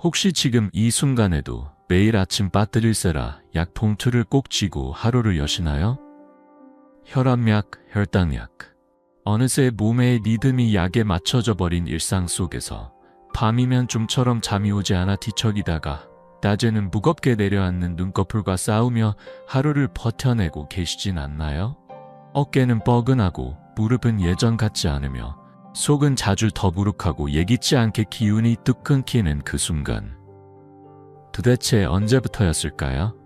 혹시 지금 이 순간에도 매일 아침 빠뜨릴세라 약 봉투를 꼭 쥐고 하루를 여시나요? 혈압약, 혈당약. 어느새 몸의 리듬이 약에 맞춰져 버린 일상 속에서 밤이면 좀처럼 잠이 오지 않아 뒤척이다가 낮에는 무겁게 내려앉는 눈꺼풀과 싸우며 하루를 버텨내고 계시진 않나요? 어깨는 뻐근하고 무릎은 예전 같지 않으며 속은 자주 더부룩하고 예기치 않게 기운이 뚝 끊기는 그 순간. 도대체 언제부터였을까요?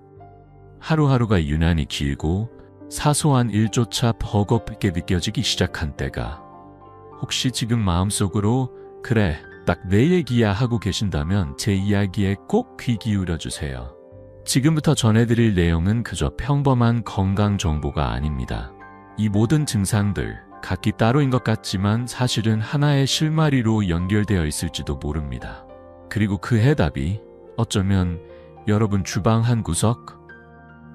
하루하루가 유난히 길고 사소한 일조차 버겁게 느껴지기 시작한 때가. 혹시 지금 마음속으로 그래, 딱 내 얘기야 하고 계신다면 제 이야기에 꼭 귀 기울여 주세요. 지금부터 전해드릴 내용은 그저 평범한 건강 정보가 아닙니다. 이 모든 증상들, 각기 따로인 것 같지만 사실은 하나의 실마리로 연결되어 있을지도 모릅니다. 그리고 그 해답이 어쩌면 여러분 주방 한 구석,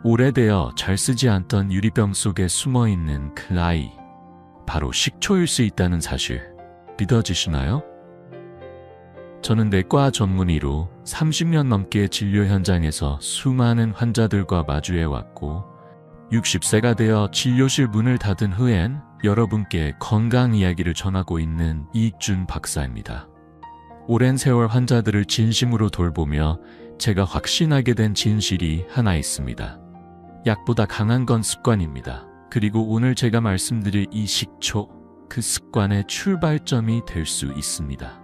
오래되어 잘 쓰지 않던 유리병 속에 숨어있는 그 아이, 바로 식초일 수 있다는 사실, 믿어지시나요? 저는 내과 전문의로 30년 넘게 진료 현장에서 수많은 환자들과 마주해왔고 60세가 되어 진료실 문을 닫은 후엔 여러분께 건강 이야기를 전하고 있는 이익준 박사입니다. 오랜 세월 환자들을 진심으로 돌보며 제가 확신하게 된 진실이 하나 있습니다. 약보다 강한 건 습관입니다. 그리고 오늘 제가 말씀드릴 이 식초, 그 습관의 출발점이 될 수 있습니다.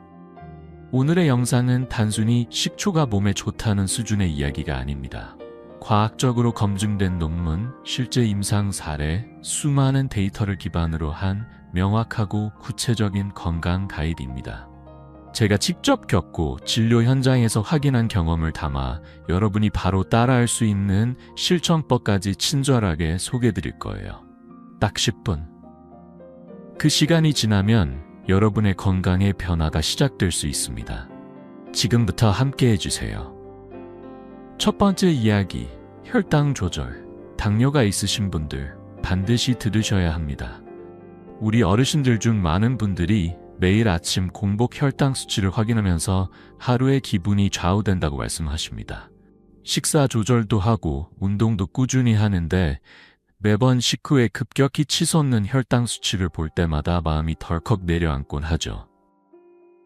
오늘의 영상은 단순히 식초가 몸에 좋다는 수준의 이야기가 아닙니다. 과학적으로 검증된 논문, 실제 임상 사례, 수많은 데이터를 기반으로 한 명확하고 구체적인 건강 가이드입니다. 제가 직접 겪고 진료 현장에서 확인한 경험을 담아 여러분이 바로 따라할 수 있는 실천법까지 친절하게 소개해드릴 거예요. 딱 10분. 그 시간이 지나면 여러분의 건강의 변화가 시작될 수 있습니다. 지금부터 함께 해주세요. 첫 번째 이야기, 혈당 조절. 당뇨가 있으신 분들 반드시 들으셔야 합니다. 우리 어르신들 중 많은 분들이 매일 아침 공복 혈당 수치를 확인하면서 하루의 기분이 좌우된다고 말씀하십니다. 식사 조절도 하고 운동도 꾸준히 하는데 매번 식후에 급격히 치솟는 혈당 수치를 볼 때마다 마음이 덜컥 내려앉곤 하죠.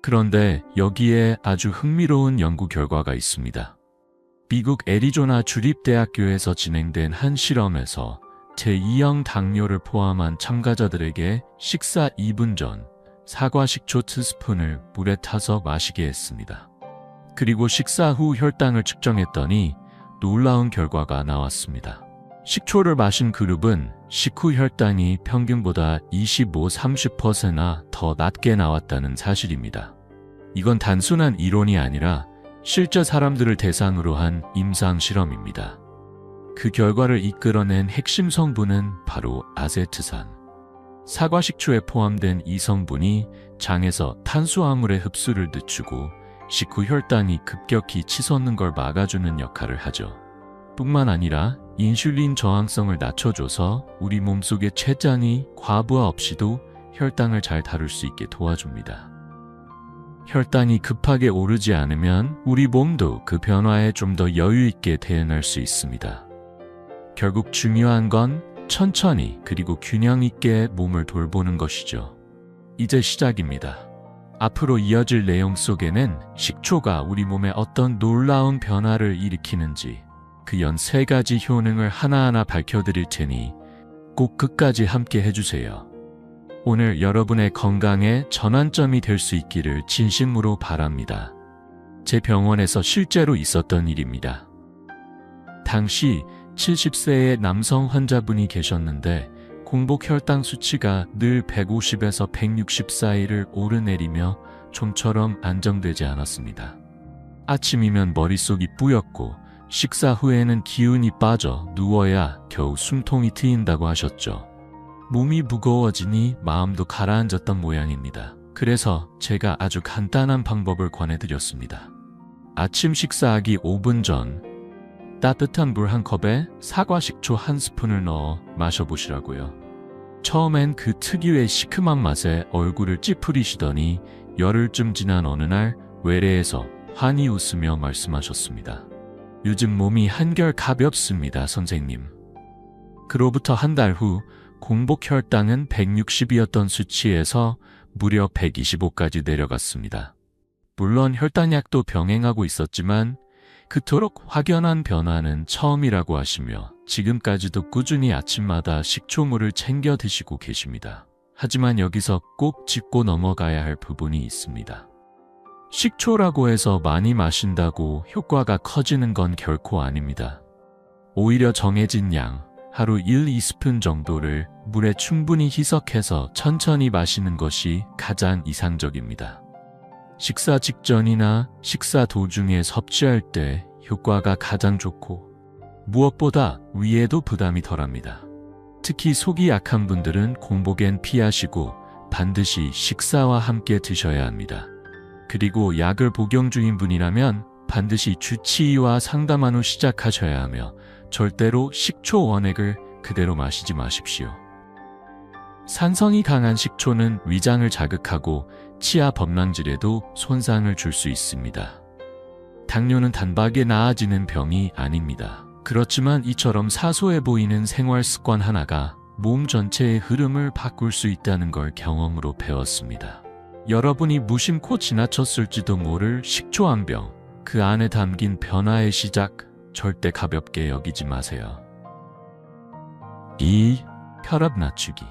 그런데 여기에 아주 흥미로운 연구 결과가 있습니다. 미국 애리조나 주립대학교에서 진행된 한 실험에서 제2형 당뇨를 포함한 참가자들에게 식사 2분 전 사과 식초 2스푼을 물에 타서 마시게 했습니다. 그리고 식사 후 혈당을 측정했더니 놀라운 결과가 나왔습니다. 식초를 마신 그룹은 식후 혈당이 평균보다 25-30%나 더 낮게 나왔다는 사실입니다. 이건 단순한 이론이 아니라 실제 사람들을 대상으로 한 임상 실험입니다. 그 결과를 이끌어낸 핵심 성분은 바로 아세트산. 사과 식초에 포함된 이 성분이 장에서 탄수화물의 흡수를 늦추고 식후 혈당이 급격히 치솟는 걸 막아주는 역할을 하죠. 뿐만 아니라 인슐린 저항성을 낮춰줘서 우리 몸속의 췌장이 과부하 없이도 혈당을 잘 다룰 수 있게 도와줍니다. 혈당이 급하게 오르지 않으면 우리 몸도 그 변화에 좀 더 여유 있게 대응할 수 있습니다. 결국 중요한 건 천천히 그리고 균형 있게 몸을 돌보는 것이죠. 이제 시작입니다. 앞으로 이어질 내용 속에는 식초가 우리 몸에 어떤 놀라운 변화를 일으키는지 그 연 3가지 효능을 하나하나 밝혀드릴 테니 꼭 끝까지 함께 해주세요. 오늘 여러분의 건강에 전환점이 될 수 있기를 진심으로 바랍니다. 제 병원에서 실제로 있었던 일입니다. 당시 70세의 남성 환자분이 계셨는데 공복 혈당 수치가 늘 150에서 160 사이를 오르내리며 좀처럼 안정되지 않았습니다. 아침이면 머릿속이 뿌였고 식사 후에는 기운이 빠져 누워야 겨우 숨통이 트인다고 하셨죠. 몸이 무거워지니 마음도 가라앉았던 모양입니다. 그래서 제가 아주 간단한 방법을 권해드렸습니다. 아침 식사하기 5분 전 따뜻한 물 한 컵에 사과 식초 1스푼을 넣어 마셔보시라고요. 처음엔 그 특유의 시큼한 맛에 얼굴을 찌푸리시더니 열흘쯤 지난 어느 날 외래에서 환히 웃으며 말씀하셨습니다. 요즘 몸이 한결 가볍습니다, 선생님. 그로부터 한 달 후 공복 혈당은 160이었던 수치에서 무려 125까지 내려갔습니다. 물론 혈당약도 병행하고 있었지만 그토록 확연한 변화는 처음이라고 하시며 지금까지도 꾸준히 아침마다 식초물을 챙겨 드시고 계십니다. 하지만 여기서 꼭 짚고 넘어가야 할 부분이 있습니다. 식초라고 해서 많이 마신다고 효과가 커지는 건 결코 아닙니다. 오히려 정해진 양, 하루 1-2스푼 정도를 물에 충분히 희석해서 천천히 마시는 것이 가장 이상적입니다. 식사 직전이나 식사 도중에 섭취할 때 효과가 가장 좋고 무엇보다 위에도 부담이 덜합니다. 특히 속이 약한 분들은 공복엔 피하시고 반드시 식사와 함께 드셔야 합니다. 그리고 약을 복용 중인 분이라면 반드시 주치의와 상담한 후 시작하셔야 하며 절대로 식초 원액을 그대로 마시지 마십시오. 산성이 강한 식초는 위장을 자극하고 치아 범랑질에도 손상을 줄 수 있습니다. 당뇨는 단박에 나아지는 병이 아닙니다. 그렇지만 이처럼 사소해 보이는 생활 습관 하나가 몸 전체의 흐름을 바꿀 수 있다는 걸 경험으로 배웠습니다. 여러분이 무심코 지나쳤을지도 모를 식초 한 병, 그 안에 담긴 변화의 시작, 절대 가볍게 여기지 마세요. 2. 혈압 낮추기.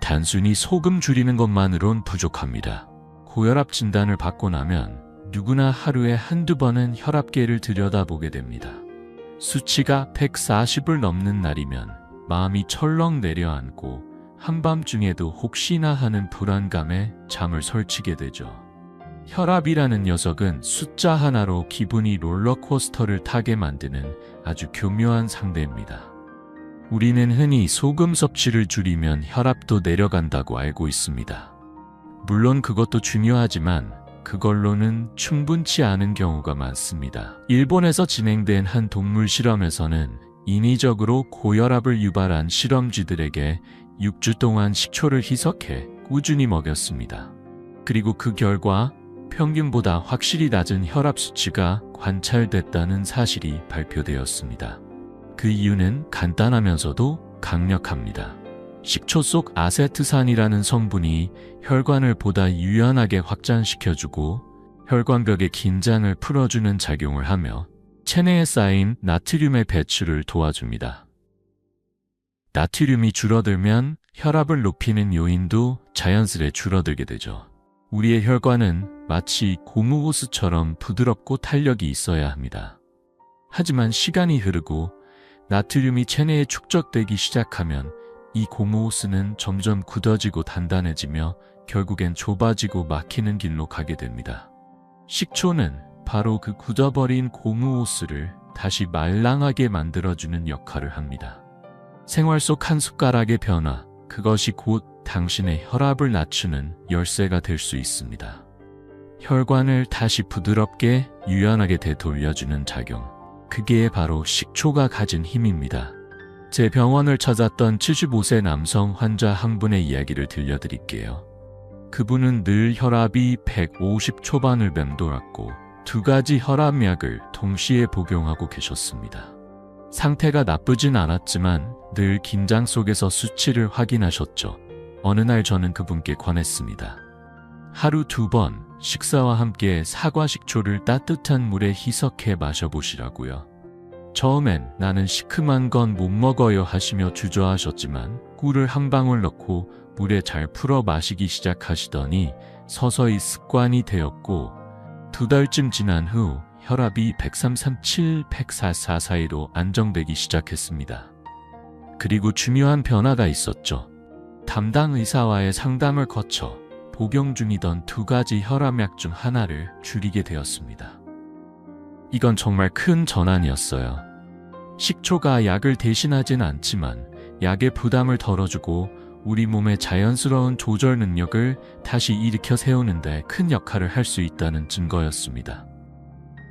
단순히 소금 줄이는 것만으론 부족합니다. 고혈압 진단을 받고 나면 누구나 하루에 한두 번은 혈압계를 들여다보게 됩니다. 수치가 140을 넘는 날이면 마음이 철렁 내려앉고 한밤중에도 혹시나 하는 불안감에 잠을 설치게 되죠. 혈압이라는 녀석은 숫자 하나로 기분이 롤러코스터를 타게 만드는 아주 교묘한 상대입니다. 우리는 흔히 소금 섭취를 줄이면 혈압도 내려간다고 알고 있습니다. 물론 그것도 중요하지만 그걸로는 충분치 않은 경우가 많습니다. 일본에서 진행된 한 동물 실험에서는 인위적으로 고혈압을 유발한 실험쥐들에게 6주 동안 식초를 희석해 꾸준히 먹였습니다. 그리고 그 결과 평균보다 확실히 낮은 혈압 수치가 관찰됐다는 사실이 발표되었습니다. 그 이유는 간단하면서도 강력합니다. 식초 속 아세트산이라는 성분이 혈관을 보다 유연하게 확장시켜주고 혈관벽의 긴장을 풀어주는 작용을 하며 체내에 쌓인 나트륨의 배출을 도와줍니다. 나트륨이 줄어들면 혈압을 높이는 요인도 자연스레 줄어들게 되죠. 우리의 혈관은 마치 고무호스처럼 부드럽고 탄력이 있어야 합니다. 하지만 시간이 흐르고 나트륨이 체내에 축적되기 시작하면 이 고무호스는 점점 굳어지고 단단해지며 결국엔 좁아지고 막히는 길로 가게 됩니다. 식초는 바로 그 굳어버린 고무호스를 다시 말랑하게 만들어주는 역할을 합니다. 생활 속 한 숟가락의 변화, 그것이 곧 당신의 혈압을 낮추는 열쇠가 될 수 있습니다. 혈관을 다시 부드럽게 유연하게 되돌려주는 작용, 그게 바로 식초가 가진 힘입니다. 제 병원을 찾았던 75세 남성 환자 한 분의 이야기를 들려드릴게요. 그분은 늘 혈압이 150 초반을 맴돌았고 2가지 혈압약을 동시에 복용하고 계셨습니다. 상태가 나쁘진 않았지만 늘 긴장 속에서 수치를 확인하셨죠. 어느 날 저는 그분께 권했습니다. 하루 2번 식사와 함께 사과 식초를 따뜻한 물에 희석해 마셔보시라고요. 처음엔 나는 시큼한 건 못 먹어요 하시며 주저하셨지만 꿀을 한 방울 넣고 물에 잘 풀어 마시기 시작하시더니 서서히 습관이 되었고 2달쯤 지난 후 혈압이 103-37, 104-4 사이로 안정되기 시작했습니다. 그리고 중요한 변화가 있었죠. 담당 의사와의 상담을 거쳐 복용 중이던 2가지 혈압약 중 하나를 줄이게 되었습니다. 이건 정말 큰 전환이었어요. 식초가 약을 대신하진 않지만 약의 부담을 덜어주고 우리 몸의 자연스러운 조절 능력을 다시 일으켜 세우는데 큰 역할을 할 수 있다는 증거였습니다.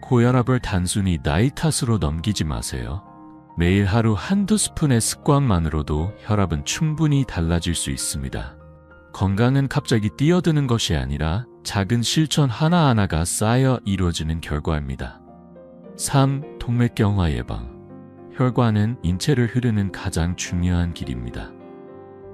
고혈압을 단순히 나이 탓으로 넘기지 마세요. 매일 하루 한두 스푼의 습관만으로도 혈압은 충분히 달라질 수 있습니다. 건강은 갑자기 뛰어드는 것이 아니라 작은 실천 하나하나가 쌓여 이루어지는 결과입니다. 3. 동맥경화 예방. 혈관은 인체를 흐르는 가장 중요한 길입니다.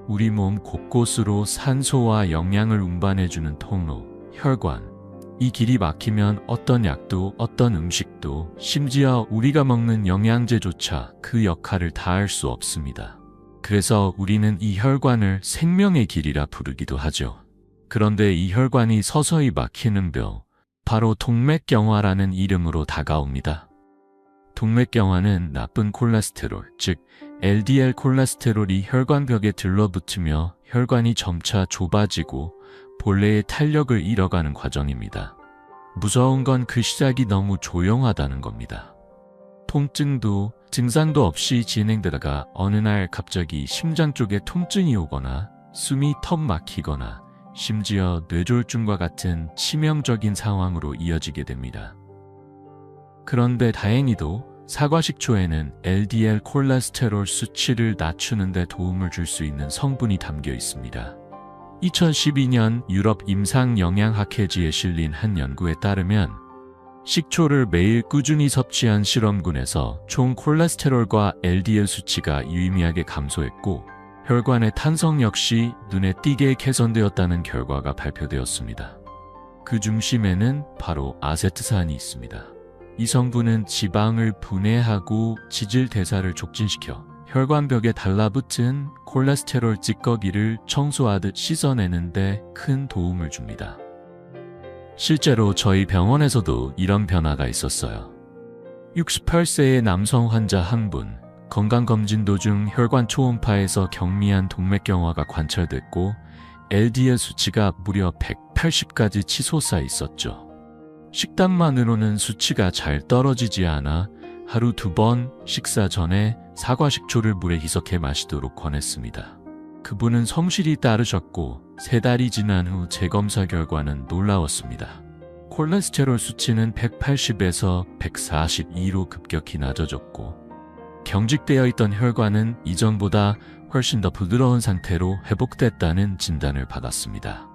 우리 몸 곳곳으로 산소와 영양을 운반해주는 통로, 혈관. 이 길이 막히면 어떤 약도, 어떤 음식도, 심지어 우리가 먹는 영양제조차 그 역할을 다할 수 없습니다. 그래서 우리는 이 혈관을 생명의 길이라 부르기도 하죠. 그런데 이 혈관이 서서히 막히는 병, 바로 동맥경화라는 이름으로 다가옵니다. 동맥경화는 나쁜 콜레스테롤, 즉 LDL 콜레스테롤이 혈관벽에 들러붙으며 혈관이 점차 좁아지고 본래의 탄력을 잃어가는 과정입니다. 무서운 건 그 시작이 너무 조용하다는 겁니다. 통증도 증상도 없이 진행되다가 어느 날 갑자기 심장 쪽에 통증이 오거나 숨이 턱 막히거나 심지어 뇌졸중과 같은 치명적인 상황으로 이어지게 됩니다. 그런데 다행히도 사과식초에는 LDL 콜레스테롤 수치를 낮추는 데 도움을 줄 수 있는 성분이 담겨 있습니다. 2012년 유럽 임상영양학회지에 실린 한 연구에 따르면 식초를 매일 꾸준히 섭취한 실험군에서 총 콜레스테롤과 LDL 수치가 유의미하게 감소했고 혈관의 탄성 역시 눈에 띄게 개선되었다는 결과가 발표되었습니다. 그 중심에는 바로 아세트산이 있습니다. 이 성분은 지방을 분해하고 지질 대사를 촉진시켜 혈관벽에 달라붙은 콜레스테롤 찌꺼기를 청소하듯 씻어내는 데 큰 도움을 줍니다. 실제로 저희 병원에서도 이런 변화가 있었어요. 68세의 남성 환자 한 분, 건강검진 도중 혈관 초음파에서 경미한 동맥경화가 관찰됐고 LDL 수치가 무려 180까지 치솟아 있었죠. 식단만으로는 수치가 잘 떨어지지 않아 하루 2번 식사 전에 사과식초를 물에 희석해 마시도록 권했습니다. 그분은 성실히 따르셨고 3달이 지난 후 재검사 결과는 놀라웠습니다. 콜레스테롤 수치는 180에서 142로 급격히 낮아졌고 경직되어 있던 혈관은 이전보다 훨씬 더 부드러운 상태로 회복됐다는 진단을 받았습니다.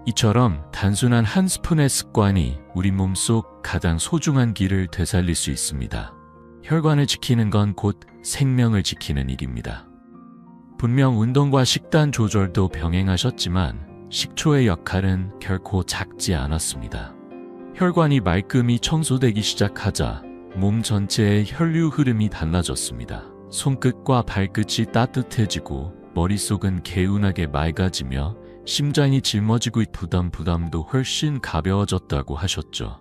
이처럼 단순한 한 스푼의 습관이 우리 몸속 가장 소중한 길을 되살릴 수 있습니다. 혈관을 지키는 건 곧 생명을 지키는 일입니다. 분명 운동과 식단 조절도 병행하셨지만 식초의 역할은 결코 작지 않았습니다. 혈관이 말끔히 청소되기 시작하자 몸 전체의 혈류 흐름이 달라졌습니다. 손끝과 발끝이 따뜻해지고 머릿속은 개운하게 맑아지며 심장이 짊어지고 부담도 훨씬 가벼워졌다고 하셨죠.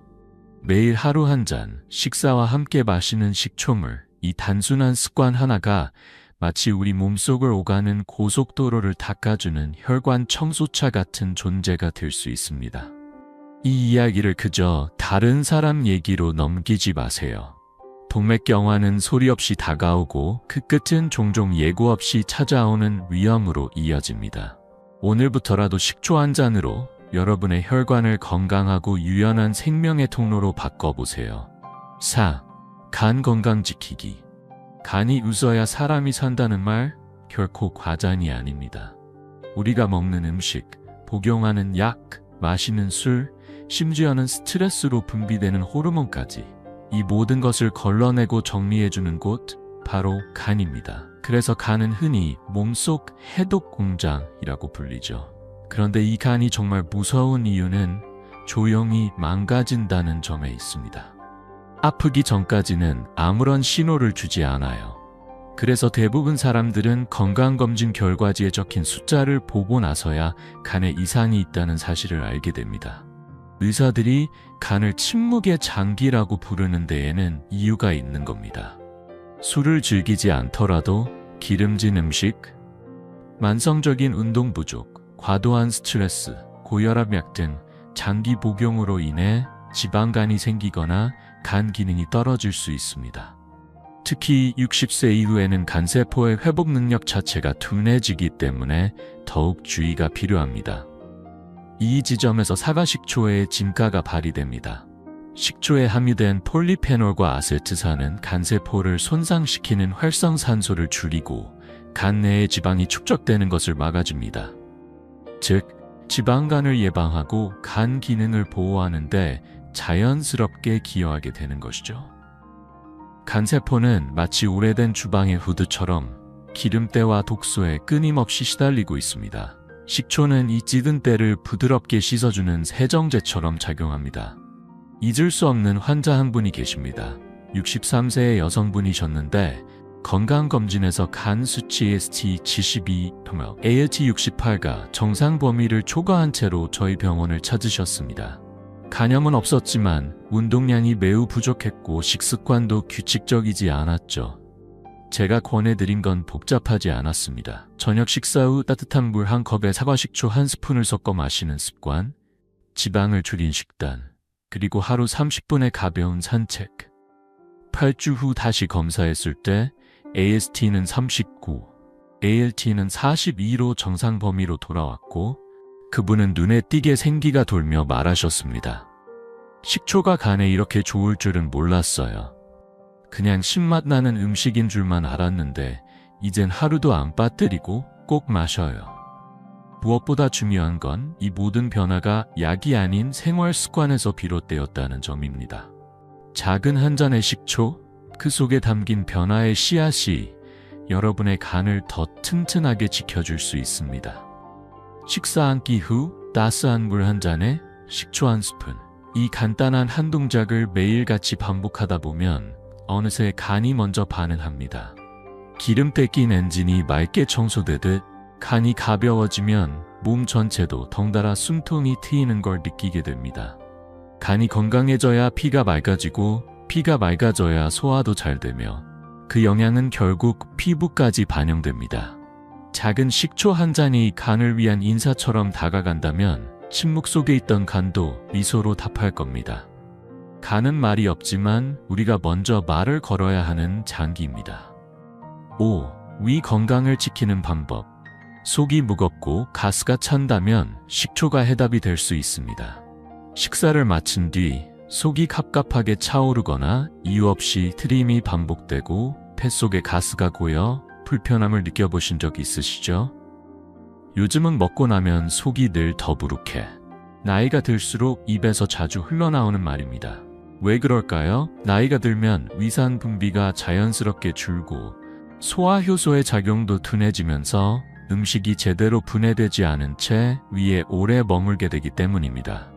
매일 하루 한 잔 식사와 함께 마시는 식초물, 이 단순한 습관 하나가 마치 우리 몸속을 오가는 고속도로를 닦아주는 혈관 청소차 같은 존재가 될 수 있습니다. 이 이야기를 그저 다른 사람 얘기로 넘기지 마세요. 동맥경화는 소리 없이 다가오고 그 끝은 종종 예고 없이 찾아오는 위험으로 이어집니다. 오늘부터라도 식초 한 잔으로 여러분의 혈관을 건강하고 유연한 생명의 통로로 바꿔보세요. 4. 간 건강 지키기. 간이 웃어야 사람이 산다는 말 결코 과장이 아닙니다. 우리가 먹는 음식, 복용하는 약, 마시는 술, 심지어는 스트레스로 분비되는 호르몬까지 이 모든 것을 걸러내고 정리해주는 곳, 바로 간입니다. 그래서 간은 흔히 몸속 해독 공장이라고 불리죠. 그런데 이 간이 정말 무서운 이유는 조용히 망가진다는 점에 있습니다. 아프기 전까지는 아무런 신호를 주지 않아요. 그래서 대부분 사람들은 건강검진 결과지에 적힌 숫자를 보고 나서야 간에 이상이 있다는 사실을 알게 됩니다. 의사들이 간을 침묵의 장기라고 부르는 데에는 이유가 있는 겁니다. 술을 즐기지 않더라도 기름진 음식, 만성적인 운동 부족, 과도한 스트레스, 고혈압약 등 장기 복용으로 인해 지방간이 생기거나 간 기능이 떨어질 수 있습니다. 특히 60세 이후에는 간세포의 회복 능력 자체가 둔해지기 때문에 더욱 주의가 필요합니다. 이 지점에서 사과식초의 진가가 발휘됩니다. 식초에 함유된 폴리페놀과 아세트산은 간세포를 손상시키는 활성산소를 줄이고 간 내의 지방이 축적되는 것을 막아줍니다. 즉, 지방간을 예방하고 간 기능을 보호하는데 자연스럽게 기여하게 되는 것이죠. 간세포는 마치 오래된 주방의 후드처럼 기름때와 독소에 끊임없이 시달리고 있습니다. 식초는 이 찌든 때를 부드럽게 씻어주는 세정제처럼 작용합니다. 잊을 수 없는 환자 한 분이 계십니다. 63세의 여성분이셨는데 건강검진에서 간 수치 AST 72, ALT 68가 정상 범위를 초과한 채로 저희 병원을 찾으셨습니다. 간염은 없었지만 운동량이 매우 부족했고 식습관도 규칙적이지 않았죠. 제가 권해드린 건 복잡하지 않았습니다. 저녁 식사 후 따뜻한 물 한 컵에 사과식초 한 스푼을 섞어 마시는 습관, 지방을 줄인 식단, 그리고 하루 30분의 가벼운 산책. 8주 후 다시 검사했을 때 AST는 39, ALT는 42로 정상 범위로 돌아왔고 그분은 눈에 띄게 생기가 돌며 말하셨습니다. 식초가 간에 이렇게 좋을 줄은 몰랐어요. 그냥 신맛 나는 음식인 줄만 알았는데 이젠 하루도 안 빠뜨리고 꼭 마셔요. 무엇보다 중요한 건 이 모든 변화가 약이 아닌 생활 습관에서 비롯되었다는 점입니다. 작은 한 잔의 식초, 그 속에 담긴 변화의 씨앗이 여러분의 간을 더 튼튼하게 지켜줄 수 있습니다. 식사 한 끼 후 따스한 물 한 잔에 식초 한 스푼. 이 간단한 한 동작을 매일같이 반복하다 보면 어느새 간이 먼저 반응합니다. 기름때 낀 엔진이 맑게 청소되듯 간이 가벼워지면 몸 전체도 덩달아 숨통이 트이는 걸 느끼게 됩니다. 간이 건강해져야 피가 맑아지고 피가 맑아져야 소화도 잘 되며 그 영향은 결국 피부까지 반영됩니다. 작은 식초 한 잔이 간을 위한 인사처럼 다가간다면 침묵 속에 있던 간도 미소로 답할 겁니다. 간은 말이 없지만 우리가 먼저 말을 걸어야 하는 장기입니다. 5. 위 건강을 지키는 방법. 속이 무겁고 가스가 찬다면 식초가 해답이 될 수 있습니다. 식사를 마친 뒤 속이 갑갑하게 차오르거나 이유 없이 트림이 반복되고 폐 속에 가스가 고여 불편함을 느껴보신 적 있으시죠? 요즘은 먹고 나면 속이 늘 더부룩해. 나이가 들수록 입에서 자주 흘러나오는 말입니다. 왜 그럴까요? 나이가 들면 위산 분비가 자연스럽게 줄고 소화효소의 작용도 둔해지면서 음식이 제대로 분해되지 않은 채 위에 오래 머물게 되기 때문입니다.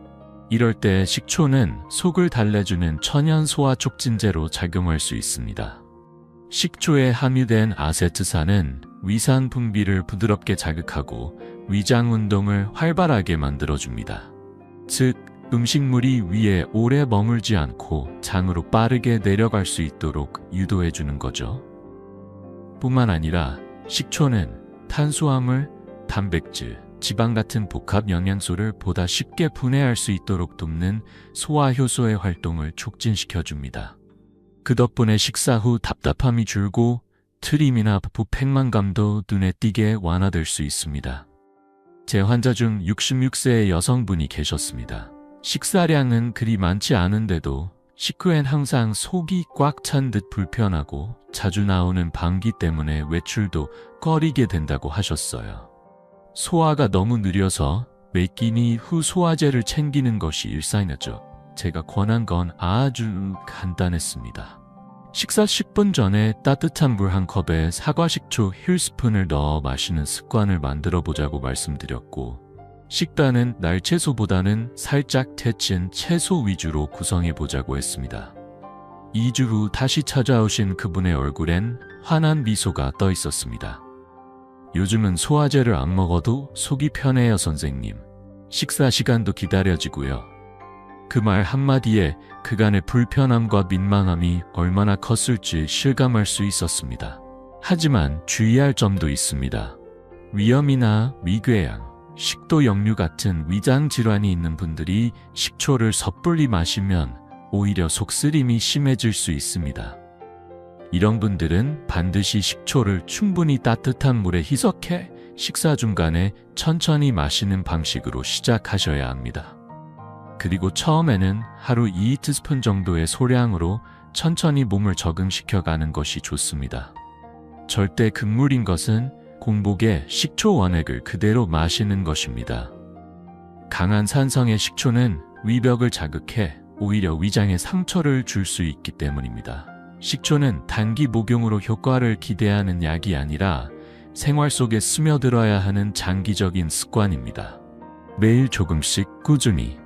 이럴 때 식초는 속을 달래주는 천연 소화 촉진제로 작용할 수 있습니다. 식초에 함유된 아세트산은 위산 분비를 부드럽게 자극하고 위장 운동을 활발하게 만들어줍니다. 즉, 음식물이 위에 오래 머물지 않고 장으로 빠르게 내려갈 수 있도록 유도해주는 거죠. 뿐만 아니라 식초는 탄수화물, 단백질, 지방 같은 복합 영양소를 보다 쉽게 분해할 수 있도록 돕는 소화효소의 활동을 촉진시켜줍니다. 그 덕분에 식사 후 답답함이 줄고 트림이나 부팽만감도 눈에 띄게 완화될 수 있습니다. 제 환자 중 66세의 여성분이 계셨습니다. 식사량은 그리 많지 않은데도 식후엔 항상 속이 꽉 찬 듯 불편하고 자주 나오는 방귀 때문에 외출도 꺼리게 된다고 하셨어요. 소화가 너무 느려서 매 끼니 후 소화제를 챙기는 것이 일상이었죠. 제가 권한 건 아주 간단했습니다. 식사 10분 전에 따뜻한 물 한 컵에 사과식초 1스푼을 넣어 마시는 습관을 만들어 보자고 말씀드렸고, 식단은 날채소보다는 살짝 데친 채소 위주로 구성해 보자고 했습니다. 2주 후 다시 찾아오신 그분의 얼굴엔 환한 미소가 떠 있었습니다. 요즘은 소화제를 안 먹어도 속이 편해요, 선생님. 식사 시간도 기다려지고요. 그 말 한마디에 그간의 불편함과 민망함이 얼마나 컸을지 실감할 수 있었습니다. 하지만 주의할 점도 있습니다. 위염이나 위궤양, 식도 역류 같은 위장 질환이 있는 분들이 식초를 섣불리 마시면 오히려 속쓰림이 심해질 수 있습니다. 이런 분들은 반드시 식초를 충분히 따뜻한 물에 희석해 식사 중간에 천천히 마시는 방식으로 시작하셔야 합니다. 그리고 처음에는 하루 2티스푼 정도의 소량으로 천천히 몸을 적응시켜 가는 것이 좋습니다. 절대 금물인 것은 공복에 식초 원액을 그대로 마시는 것입니다. 강한 산성의 식초는 위벽을 자극해 오히려 위장에 상처를 줄 수 있기 때문입니다. 식초는 단기 복용으로 효과를 기대하는 약이 아니라 생활 속에 스며들어야 하는 장기적인 습관입니다. 매일 조금씩 꾸준히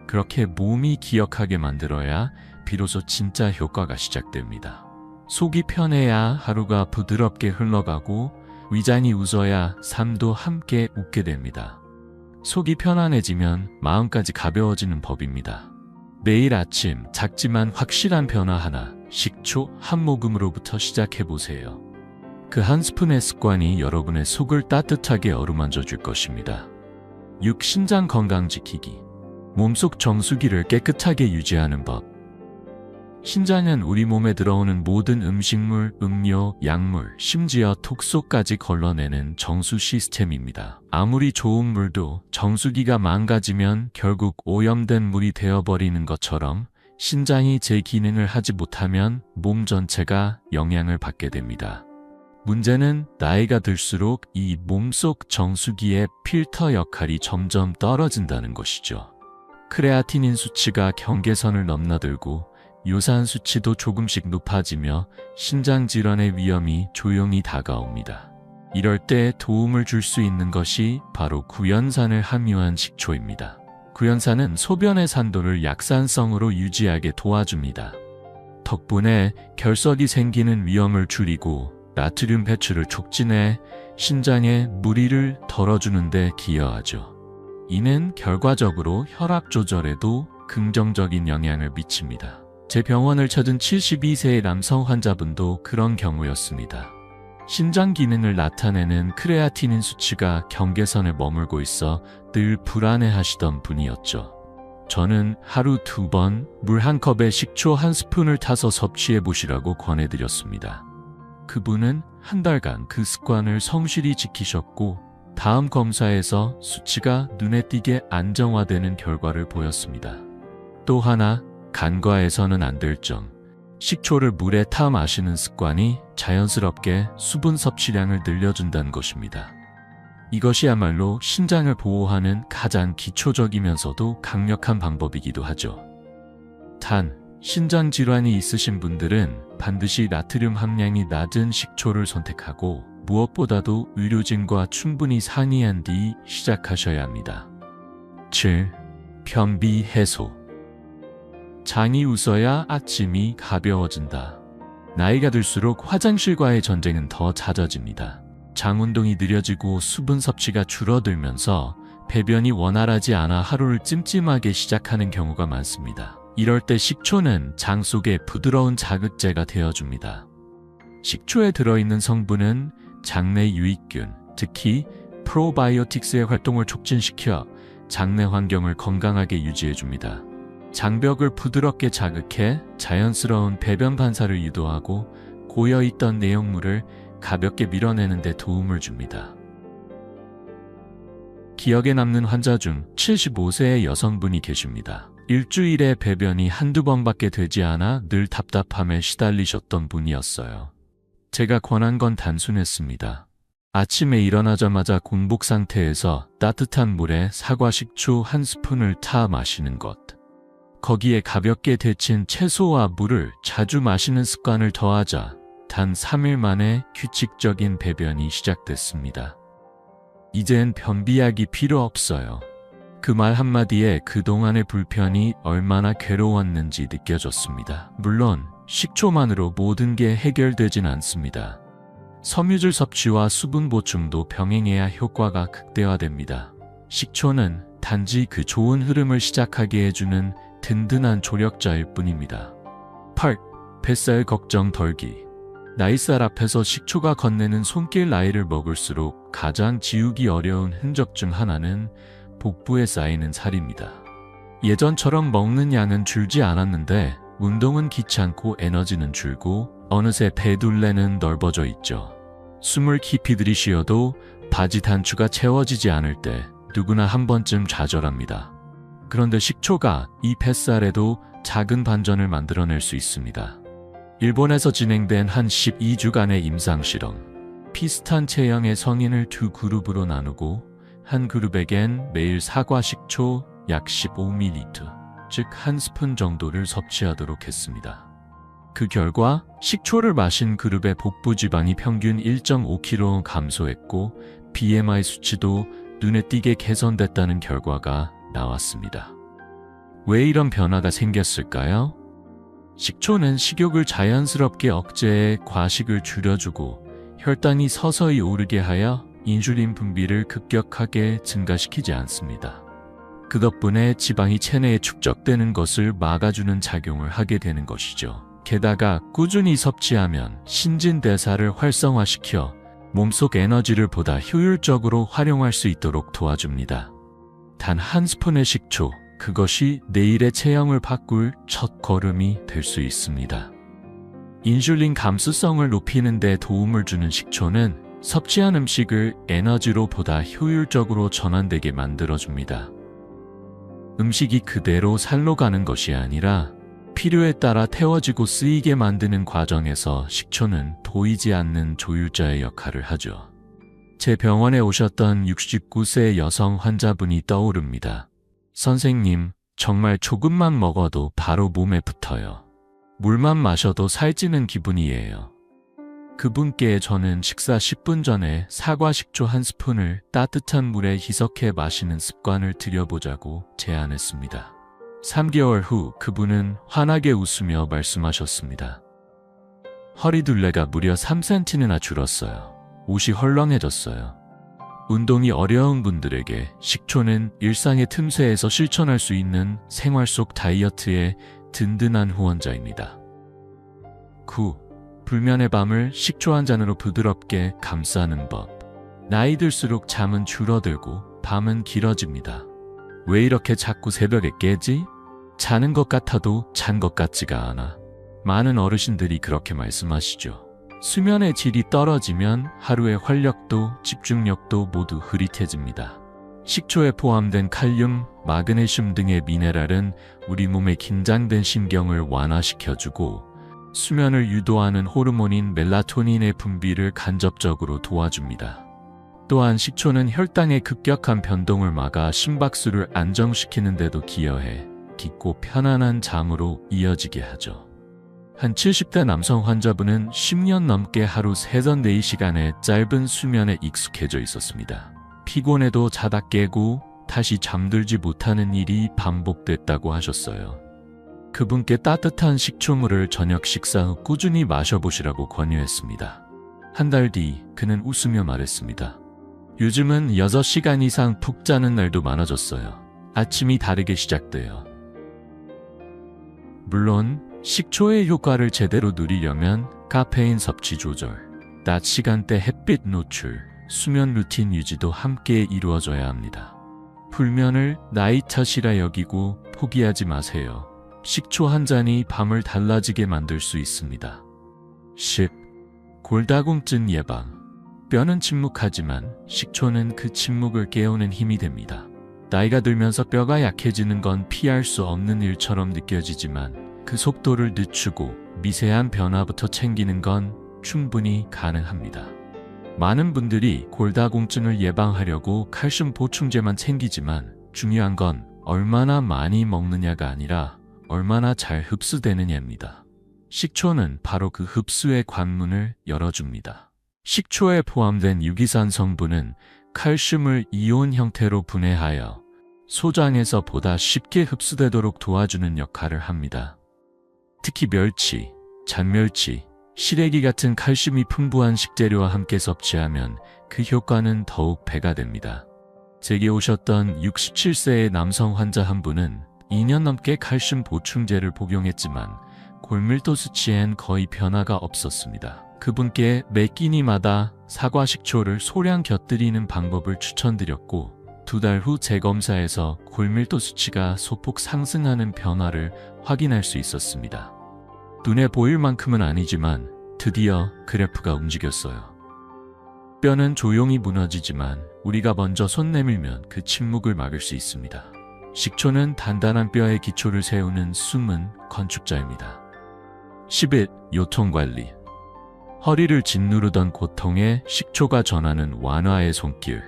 그렇게 몸이 기억하게 만들어야 비로소 진짜 효과가 시작됩니다. 속이 편해야 하루가 부드럽게 흘러가고 위장이 웃어야 삶도 함께 웃게 됩니다. 속이 편안해지면 마음까지 가벼워지는 법입니다. 매일 아침 작지만 확실한 변화 하나, 식초 한 모금으로부터 시작해보세요. 그 한 스푼의 습관이 여러분의 속을 따뜻하게 어루만져 줄 것입니다. 6. 신장 건강 지키기. 몸속 정수기를 깨끗하게 유지하는 법. 신장은 우리 몸에 들어오는 모든 음식물, 음료, 약물, 심지어 톡소까지 걸러내는 정수 시스템입니다. 아무리 좋은 물도 정수기가 망가지면 결국 오염된 물이 되어버리는 것처럼 신장이 제 기능을 하지 못하면 몸 전체가 영향을 받게 됩니다. 문제는 나이가 들수록 이 몸속 정수기의 필터 역할이 점점 떨어진다는 것이죠. 크레아티닌 수치가 경계선을 넘나들고 요산 수치도 조금씩 높아지며 신장 질환의 위험이 조용히 다가옵니다. 이럴 때 도움을 줄 수 있는 것이 바로 구연산을 함유한 식초입니다. 구연산은 소변의 산도를 약산성으로 유지하게 도와줍니다. 덕분에 결석이 생기는 위험을 줄이고 나트륨 배출을 촉진해 신장의 무리를 덜어주는 데 기여하죠. 이는 결과적으로 혈압 조절에도 긍정적인 영향을 미칩니다. 제 병원을 찾은 72세의 남성 환자분도 그런 경우였습니다. 신장 기능을 나타내는 크레아티닌 수치가 경계선에 머물고 있어 늘 불안해하시던 분이었죠. 저는 하루 2번 물 1컵에 식초 1스푼을 타서 섭취해보시라고 권해드렸습니다. 그분은 한 달간 그 습관을 성실히 지키셨고 다음 검사에서 수치가 눈에 띄게 안정화되는 결과를 보였습니다. 또 하나, 간과해서는 안 될 점. 식초를 물에 타 마시는 습관이 자연스럽게 수분 섭취량을 늘려준다는 것입니다. 이것이야말로 신장을 보호하는 가장 기초적이면서도 강력한 방법이기도 하죠. 단, 신장 질환이 있으신 분들은 반드시 나트륨 함량이 낮은 식초를 선택하고 무엇보다도 의료진과 충분히 상의한 뒤 시작하셔야 합니다. 7. 변비 해소. 장이 웃어야 아침이 가벼워진다. 나이가 들수록 화장실과의 전쟁은 더 잦아집니다. 장 운동이 느려지고 수분 섭취가 줄어들면서 배변이 원활하지 않아 하루를 찜찜하게 시작하는 경우가 많습니다. 이럴 때 식초는 장 속에 부드러운 자극제가 되어줍니다. 식초에 들어있는 성분은 장내 유익균, 특히 프로바이오틱스의 활동을 촉진시켜 장내 환경을 건강하게 유지해줍니다. 장벽을 부드럽게 자극해 자연스러운 배변 반사를 유도하고 고여있던 내용물을 가볍게 밀어내는 데 도움을 줍니다. 기억에 남는 환자 중 75세의 여성분이 계십니다. 일주일에 배변이 한두 번밖에 되지 않아 늘 답답함에 시달리셨던 분이었어요. 제가 권한 건 단순했습니다. 아침에 일어나자마자 공복 상태에서 따뜻한 물에 사과 식초 1스푼을 타 마시는 것. 거기에 가볍게 데친 채소와 물을 자주 마시는 습관을 더하자 단 3일 만에 규칙적인 배변이 시작됐습니다. 이젠 변비약이 필요 없어요. 그 말 한마디에 그동안의 불편이 얼마나 괴로웠는지 느껴졌습니다. 물론 식초만으로 모든 게 해결되진 않습니다. 섬유질 섭취와 수분 보충도 병행해야 효과가 극대화됩니다. 식초는 단지 그 좋은 흐름을 시작하게 해주는 든든한 조력자일 뿐입니다. 8. 뱃살 걱정 덜기. 나이살 앞에서 식초가 건네는 손길 나이를 먹을수록 가장 지우기 어려운 흔적 중 하나는 복부에 쌓이는 살입니다. 예전처럼 먹는 양은 줄지 않았는데 운동은 귀찮고 에너지는 줄고 어느새 배둘레는 넓어져 있죠. 숨을 깊이 들이쉬어도 바지 단추가 채워지지 않을 때 누구나 한 번쯤 좌절합니다. 그런데 식초가 이 뱃살에도 작은 반전을 만들어낼 수 있습니다. 일본에서 진행된 한 12주간의 임상실험. 비슷한 체형의 성인을 두 그룹으로 나누고 한 그룹에겐 매일 사과 식초 약 15ml, 즉 한 스푼 정도를 섭취하도록 했습니다. 그 결과 식초를 마신 그룹의 복부 지방이 평균 1.5kg 감소했고 BMI 수치도 눈에 띄게 개선됐다는 결과가 나왔습니다. 왜 이런 변화가 생겼을까요? 식초는 식욕을 자연스럽게 억제해 과식을 줄여주고 혈당이 서서히 오르게 하여 인슐린 분비를 급격하게 증가시키지 않습니다. 그 덕분에 지방이 체내에 축적되는 것을 막아주는 작용을 하게 되는 것이죠. 게다가 꾸준히 섭취하면 신진대사를 활성화시켜 몸속 에너지를 보다 효율적으로 활용할 수 있도록 도와줍니다. 단 한 스푼의 식초, 그것이 내일의 체형을 바꿀 첫 걸음이 될 수 있습니다. 인슐린 감수성을 높이는 데 도움을 주는 식초는 섭취한 음식을 에너지로 보다 효율적으로 전환되게 만들어줍니다. 음식이 그대로 살로 가는 것이 아니라 필요에 따라 태워지고 쓰이게 만드는 과정에서 식초는 보이지 않는 조율자의 역할을 하죠. 제 병원에 오셨던 69세 여성 환자분이 떠오릅니다. 선생님, 정말 조금만 먹어도 바로 몸에 붙어요. 물만 마셔도 살찌는 기분이에요. 그분께 저는 식사 10분 전에 사과 식초 한 스푼을 따뜻한 물에 희석해 마시는 습관을 들여보자고 제안했습니다. 3개월 후 그분은 환하게 웃으며 말씀하셨습니다. 허리둘레가 무려 3cm나 줄었어요. 옷이 헐렁해졌어요. 운동이 어려운 분들에게 식초는 일상의 틈새에서 실천할 수 있는 생활 속 다이어트의 든든한 후원자입니다. 9. 불면의 밤을 식초 한 잔으로 부드럽게 감싸는 법. 나이 들수록 잠은 줄어들고 밤은 길어집니다. 왜 이렇게 자꾸 새벽에 깨지? 자는 것 같아도 잔 것 같지가 않아. 많은 어르신들이 그렇게 말씀하시죠. 수면의 질이 떨어지면 하루의 활력도 집중력도 모두 흐릿해집니다. 식초에 포함된 칼륨, 마그네슘 등의 미네랄은 우리 몸의 긴장된 신경을 완화시켜주고 수면을 유도하는 호르몬인 멜라토닌의 분비를 간접적으로 도와줍니다. 또한 식초는 혈당의 급격한 변동을 막아 심박수를 안정시키는 데도 기여해 깊고 편안한 잠으로 이어지게 하죠. 한 70대 남성 환자분은 10년 넘게 하루 3전 4시간의 짧은 수면에 익숙해져 있었습니다. 피곤해도 자다 깨고 다시 잠들지 못하는 일이 반복됐다고 하셨어요. 그분께 따뜻한 식초물을 저녁 식사 후 꾸준히 마셔보시라고 권유했습니다. 한 달 뒤 그는 웃으며 말했습니다. 요즘은 6시간 이상 푹 자는 날도 많아졌어요. 아침이 다르게 시작돼요. 물론 식초의 효과를 제대로 누리려면 카페인 섭취 조절, 낮 시간대 햇빛 노출, 수면 루틴 유지도 함께 이루어져야 합니다. 불면을 나이 탓이라 여기고 포기하지 마세요. 식초 한 잔이 밤을 달라지게 만들 수 있습니다. 10. 골다공증 예방. 뼈는 침묵하지만 식초는 그 침묵을 깨우는 힘이 됩니다. 나이가 들면서 뼈가 약해지는 건 피할 수 없는 일처럼 느껴지지만 그 속도를 늦추고 미세한 변화부터 챙기는 건 충분히 가능합니다. 많은 분들이 골다공증을 예방하려고 칼슘 보충제만 챙기지만 중요한 건 얼마나 많이 먹느냐가 아니라 얼마나 잘 흡수되느냐입니다. 식초는 바로 그 흡수의 관문을 열어줍니다. 식초에 포함된 유기산 성분은 칼슘을 이온 형태로 분해하여 소장에서 보다 쉽게 흡수되도록 도와주는 역할을 합니다. 특히 멸치, 잔멸치, 시래기 같은 칼슘이 풍부한 식재료와 함께 섭취하면 그 효과는 더욱 배가 됩니다. 제게 오셨던 67세의 남성 환자 한 분은 2년 넘게 칼슘 보충제를 복용했지만 골밀도 수치엔 거의 변화가 없었습니다. 그분께 매 끼니마다 사과 식초를 소량 곁들이는 방법을 추천드렸고 2달 후 재검사에서 골밀도 수치가 소폭 상승하는 변화를 확인할 수 있었습니다. 눈에 보일 만큼은 아니지만 드디어 그래프가 움직였어요. 뼈는 조용히 무너지지만 우리가 먼저 손 내밀면 그 침묵을 막을 수 있습니다. 식초는 단단한 뼈의 기초를 세우는 숨은 건축자입니다. 11. 요통관리. 허리를 짓누르던 고통에 식초가 전하는 완화의 손길.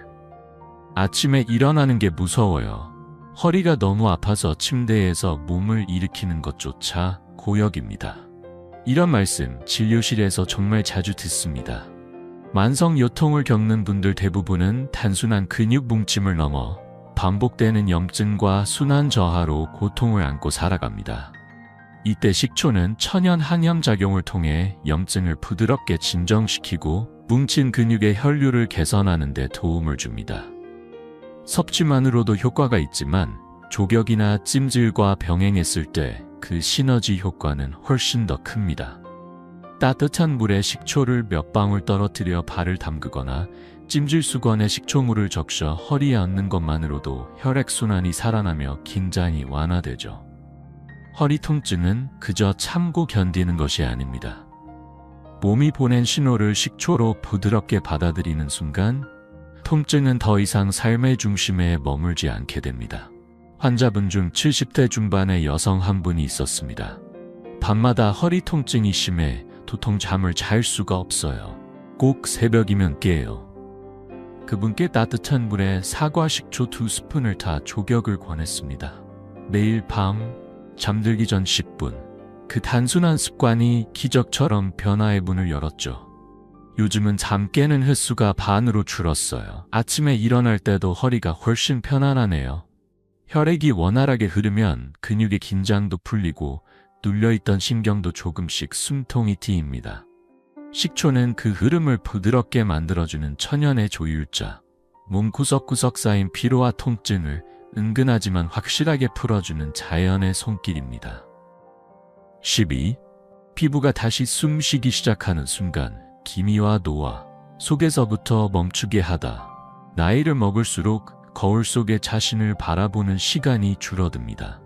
아침에 일어나는 게 무서워요. 허리가 너무 아파서 침대에서 몸을 일으키는 것조차 고역입니다. 이런 말씀 진료실에서 정말 자주 듣습니다. 만성 요통을 겪는 분들 대부분은 단순한 근육 뭉침을 넘어 반복되는 염증과 순환 저하로 고통을 안고 살아갑니다. 이때 식초는 천연 항염 작용을 통해 염증을 부드럽게 진정시키고 뭉친 근육의 혈류를 개선하는 데 도움을 줍니다. 섭취만으로도 효과가 있지만 조격이나 찜질과 병행했을 때 그 시너지 효과는 훨씬 더 큽니다. 따뜻한 물에 식초를 몇 방울 떨어뜨려 발을 담그거나 찜질 수건에 식초물을 적셔 허리에 얹는 것만으로도 혈액순환이 살아나며 긴장이 완화되죠. 허리 통증은 그저 참고 견디는 것이 아닙니다. 몸이 보낸 신호를 식초로 부드럽게 받아들이는 순간 통증은 더 이상 삶의 중심에 머물지 않게 됩니다. 환자분 중 70대 중반의 여성 한 분이 있었습니다. 밤마다 허리 통증이 심해 도통 잠을 잘 수가 없어요. 꼭 새벽이면 깨요. 그분께 따뜻한 물에 사과 식초 2스푼을 타 조격을 권했습니다. 매일 밤 잠들기 전 10분. 그 단순한 습관이 기적처럼 변화의 문을 열었죠. 요즘은 잠 깨는 횟수가 반으로 줄었어요. 아침에 일어날 때도 허리가 훨씬 편안하네요. 혈액이 원활하게 흐르면 근육의 긴장도 풀리고 눌려있던 신경도 조금씩 숨통이 트입니다. 식초는 그 흐름을 부드럽게 만들어주는 천연의 조율자, 몸 구석구석 쌓인 피로와 통증을 은근하지만 확실하게 풀어주는 자연의 손길입니다. 12. 피부가 다시 숨쉬기 시작하는 순간 기미와 노화, 속에서부터 멈추게 하다. 나이를 먹을수록 거울 속에 자신을 바라보는 시간이 줄어듭니다.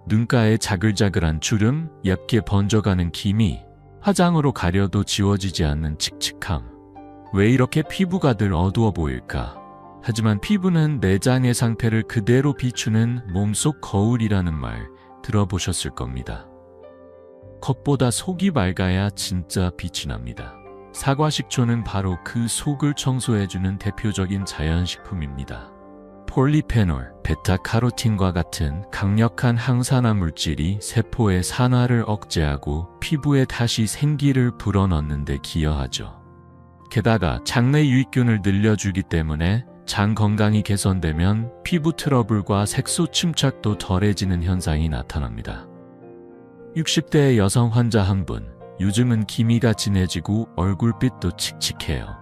눈가에 자글자글한 주름, 얇게 번져가는 기미, 화장으로 가려도 지워지지 않는 칙칙함. 왜 이렇게 피부가 늘 어두워 보일까? 하지만 피부는 내장의 상태를 그대로 비추는 몸속 거울이라는 말 들어보셨을 겁니다. 겉보다 속이 맑아야 진짜 빛이 납니다. 사과 식초는 바로 그 속을 청소해주는 대표적인 자연식품입니다. 폴리페놀, 베타카로틴과 같은 강력한 항산화 물질이 세포의 산화를 억제하고 피부에 다시 생기를 불어넣는 데 기여하죠. 게다가 장내 유익균을 늘려주기 때문에 장 건강이 개선되면 피부 트러블과 색소 침착도 덜해지는 현상이 나타납니다. 60대의 여성 환자 한 분, 요즘은 기미가 진해지고 얼굴빛도 칙칙해요.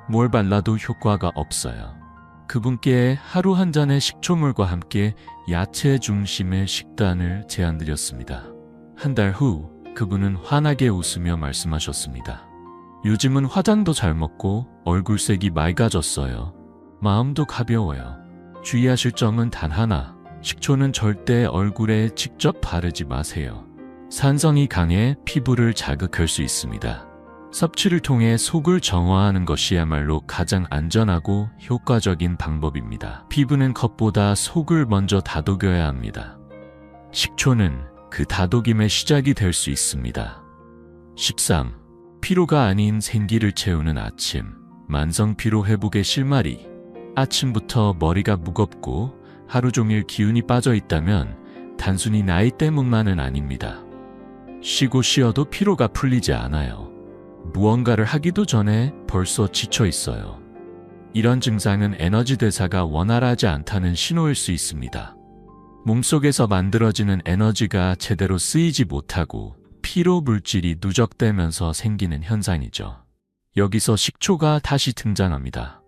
뭘 발라도 효과가 없어요. 그분께 하루 한 잔의 식초물과 함께 야채 중심의 식단을 제안드렸습니다. 한 달 후 그분은 환하게 웃으며 말씀하셨습니다. 요즘은 화장도 잘 먹고 얼굴색이 맑아졌어요. 마음도 가벼워요. 주의하실 점은 단 하나, 식초는 절대 얼굴에 직접 바르지 마세요. 산성이 강해 피부를 자극할 수 있습니다. 섭취를 통해 속을 정화하는 것이야말로 가장 안전하고 효과적인 방법입니다. 피부는 겉보다 속을 먼저 다독여야 합니다. 식초는 그 다독임의 시작이 될 수 있습니다. 13. 피로가 아닌 생기를 채우는 아침. 만성 피로 회복의 실마리. 아침부터 머리가 무겁고 하루 종일 기운이 빠져 있다면 단순히 나이 때문만은 아닙니다. 쉬고 쉬어도 피로가 풀리지 않아요. 무언가를 하기도 전에 벌써 지쳐 있어요. 이런 증상은 에너지 대사가 원활하지 않다는 신호일 수 있습니다. 몸속에서 만들어지는 에너지가 제대로 쓰이지 못하고 피로 물질이 누적되면서 생기는 현상이죠. 여기서 식초가 다시 등장합니다.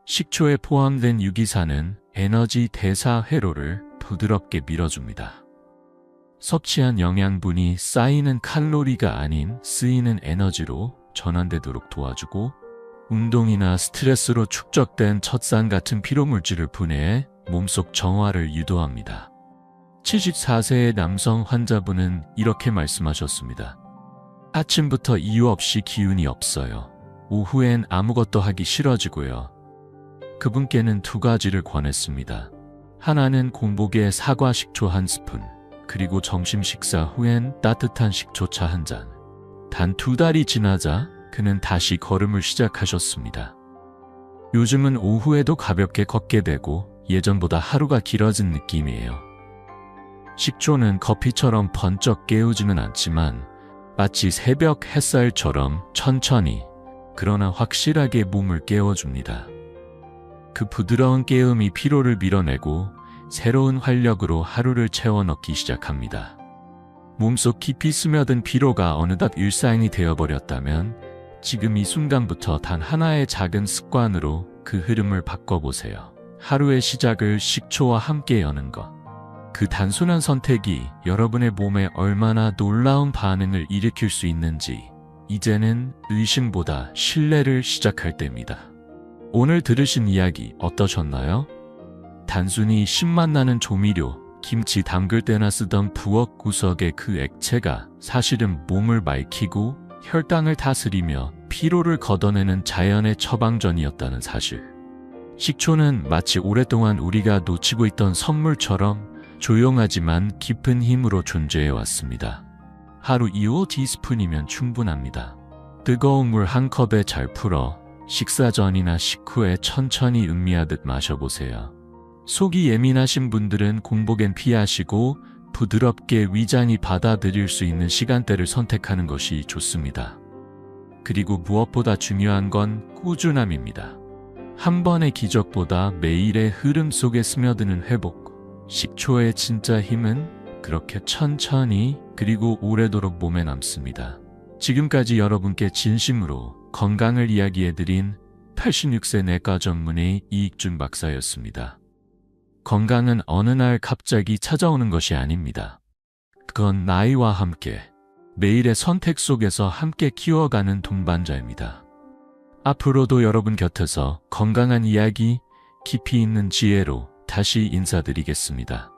식초에 포함된 유기산은 에너지 대사 회로를 부드럽게 밀어줍니다. 섭취한 영양분이 쌓이는 칼로리가 아닌 쓰이는 에너지로 전환되도록 도와주고 운동이나 스트레스로 축적된 젖산 같은 피로물질을 분해해 몸속 정화를 유도합니다. 74세의 남성 환자분은 이렇게 말씀하셨습니다. 아침부터 이유 없이 기운이 없어요. 오후엔 아무것도 하기 싫어지고요. 그분께는 두 가지를 권했습니다. 하나는 공복에 사과 식초 1스푼, 그리고 점심 식사 후엔 따뜻한 식초차 한 잔. 단 2달이 지나자 그는 다시 걸음을 시작하셨습니다. 요즘은 오후에도 가볍게 걷게 되고 예전보다 하루가 길어진 느낌이에요. 식초는 커피처럼 번쩍 깨우지는 않지만 마치 새벽 햇살처럼 천천히 그러나 확실하게 몸을 깨워줍니다. 그 부드러운 깨움이 피로를 밀어내고 새로운 활력으로 하루를 채워 넣기 시작합니다. 몸속 깊이 스며든 피로가 어느덧 일상이 되어버렸다면 지금 이 순간부터 단 하나의 작은 습관으로 그 흐름을 바꿔보세요. 하루의 시작을 식초와 함께 여는 것. 그 단순한 선택이 여러분의 몸에 얼마나 놀라운 반응을 일으킬 수 있는지 이제는 의심보다 신뢰를 시작할 때입니다. 오늘 들으신 이야기 어떠셨나요? 단순히 신맛 나는 조미료, 김치 담글 때나 쓰던 부엌 구석의 그 액체가 사실은 몸을 맑히고 혈당을 다스리며 피로를 걷어내는 자연의 처방전이었다는 사실. 식초는 마치 오랫동안 우리가 놓치고 있던 선물처럼 조용하지만 깊은 힘으로 존재해 왔습니다. 하루 2-5티스푼이면 충분합니다. 뜨거운 물 한 컵에 잘 풀어 식사 전이나 식후에 천천히 음미하듯 마셔보세요. 속이 예민하신 분들은 공복엔 피하시고 부드럽게 위장이 받아들일 수 있는 시간대를 선택하는 것이 좋습니다. 그리고 무엇보다 중요한 건 꾸준함입니다. 한 번의 기적보다 매일의 흐름 속에 스며드는 회복. 식초의 진짜 힘은 그렇게 천천히 그리고 오래도록 몸에 남습니다. 지금까지 여러분께 진심으로 건강을 이야기해드린 86세 내과 전문의 이익준 박사였습니다. 건강은 어느 날 갑자기 찾아오는 것이 아닙니다. 그건 나이와 함께 매일의 선택 속에서 함께 키워가는 동반자입니다. 앞으로도 여러분 곁에서 건강한 이야기, 깊이 있는 지혜로 다시 인사드리겠습니다.